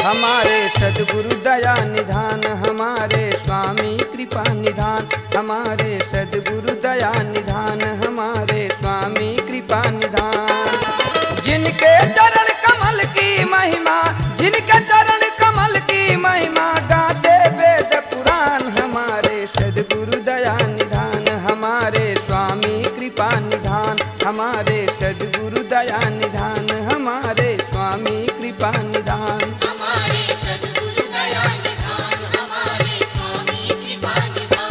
हमारे सद्गुरु दया निधान, हमारे स्वामी कृपा निधान, हमारे सद्गुरु दया निधान, हमारे स्वामी कृपा निधान। जिनके चरण कमल की महिमा, जिनके चरण कमल की महिमा, गाते वेद पुराण, हमारे सद्गुरु दया निधान, हमारे स्वामी कृपा निधान, हमारे सद्गुरु दया निधान, हमारे स्वामी कृपा निधान। हमारे सद्गुरु दया निधान, हमारे स्वामी कृपा निधान।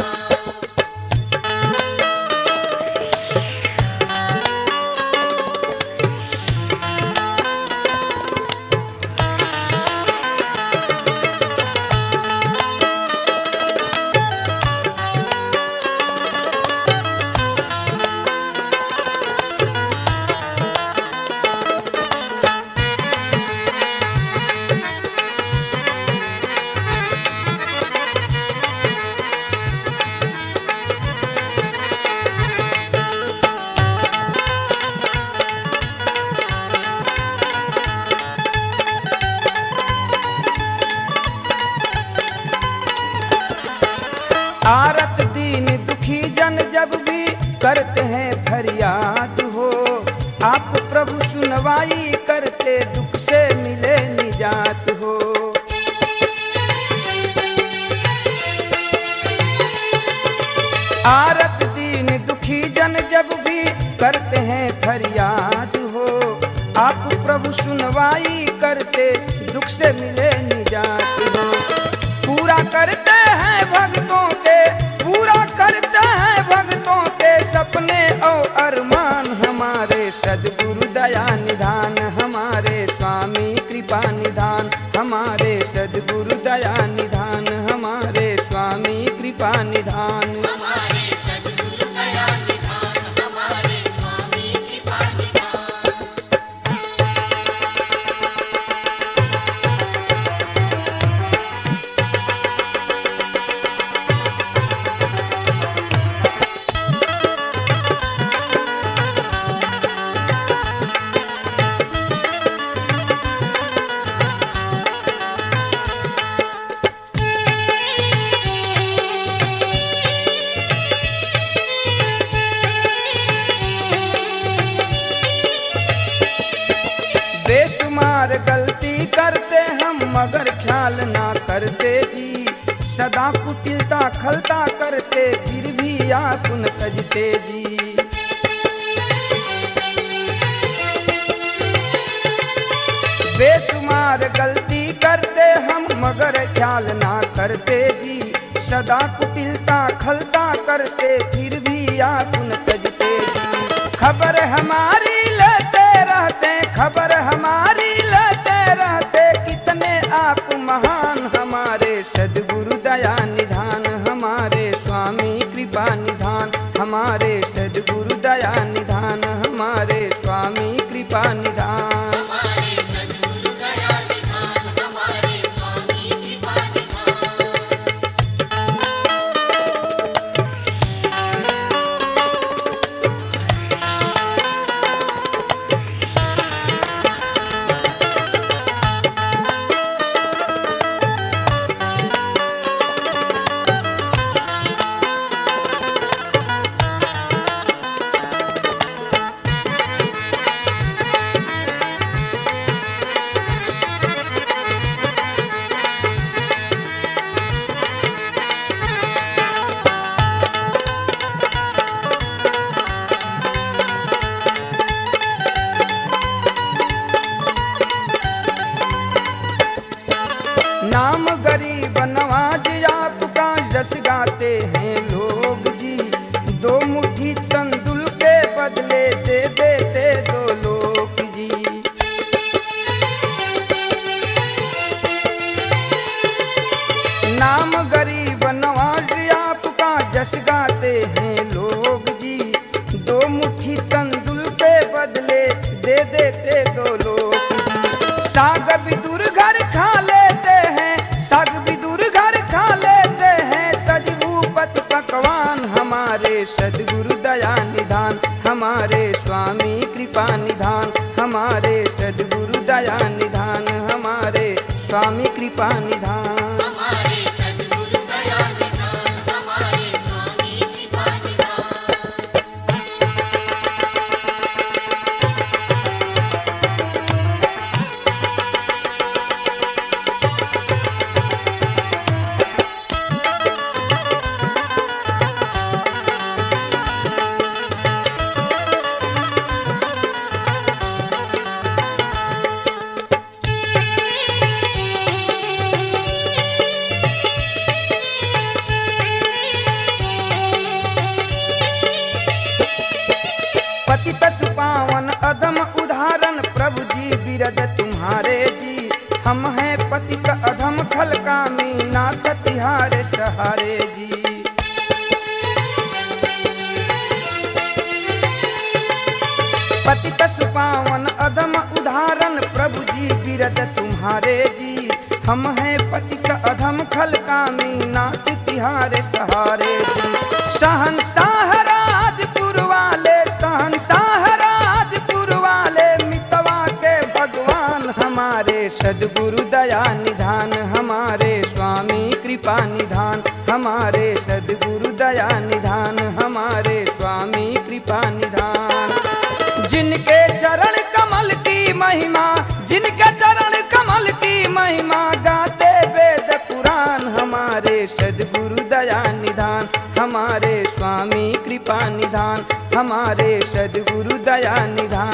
आरत दीन दुखी जन जब भी करते हैं फरियाद हो, आप प्रभु सुनवाई करते दुख से मिले निजात हो। आरत दीन दुखी जन जब भी करते हैं फरियाद हो, आप प्रभु सुनवाई करते दुख से मिले निजात हो। पूरा करते हैं भक्तों के, पूरा करते हैं भक्तों के सपने और अरमान, हमारे सद्गुरु दया निधान, हमारे स्वामी कृपा निधान, हमारे सद्गुरु दया निधान, हमारे स्वामी कृपा निधान। हमारे सद्गुरु दया निधान, हमारे स्वामी कृपा निधान। बेशुमार गलती करते हम मगर ख्याल ना करते जी, सदा कुटिलता खलता करते फिर भी आप न तजते जी। बेशुमार गलती करते हम मगर ख्याल ना करते जी, सदा कुटिलता खलता करते फिर भी आप न तजते जी। खबर हमारी लेते रहते, खबर हमारी लेते रहते, कितने आप महान, हमारे सद्गुरु दया निधान, हमारे स्वामी कृपा निधान, हमारे सद्गुरु दया निधान, हमारे स्वामी कृपा निधान। हमारे सद्गुरु दया निधान, हमारे स्वामी कृपा निधान। नाम गरीब नवाज आपका जस गाते हैं लोग जी, दो मुट्ठी तंदुल के बदले दे देते दो लोग जी। नाम गरीब नवाज आपका जस गाते हैं लोग जी, दो मुट्ठी तंदुल के बदले दे देते दो लोग जी। साग भी दूर घर खा लेते हैं, साग भी दूर घर खा लेते हैं, तजबूपत पकवान, हमारे सद्गुरु दया निधान, हमारे स्वामी कृपा निधान, हमारे सद्गुरु दया निधान, हमारे स्वामी कृपा निधान। हमारे सद्गुरु दया निधान, हमारे स्वामी कृपा निधान। पतित सुपावन अधम उदाहरण प्रभु जी बिरद तुम्हारे जी। हम हैं पतित अधम खलकामी नाथ तिहारे सहारे जी। पतित सुपावन अधम उदाहरण प्रभु जी बिरद तुम्हारे जी। हम हैं पतित अधम खलकामी नाथ तिहारे सहारे जी। सहनशाह राजपुर वाले, सहनशाह राजपुर वाले, मितवा के भगवान हमारे सद्गुरु दया निधान। हमारे स्वामी कृपा निधान, हमारे सद्गुरु दया निधान, हमारे स्वामी कृपा निधान। जिनके चरण कमल की महिमा, जिनके चरण कमल की महिमा, गाते वेद पुराण हमारे सद्गुरु दया निधान। हमारे स्वामी कृपा निधान, हमारे सद्गुरु दया निधान।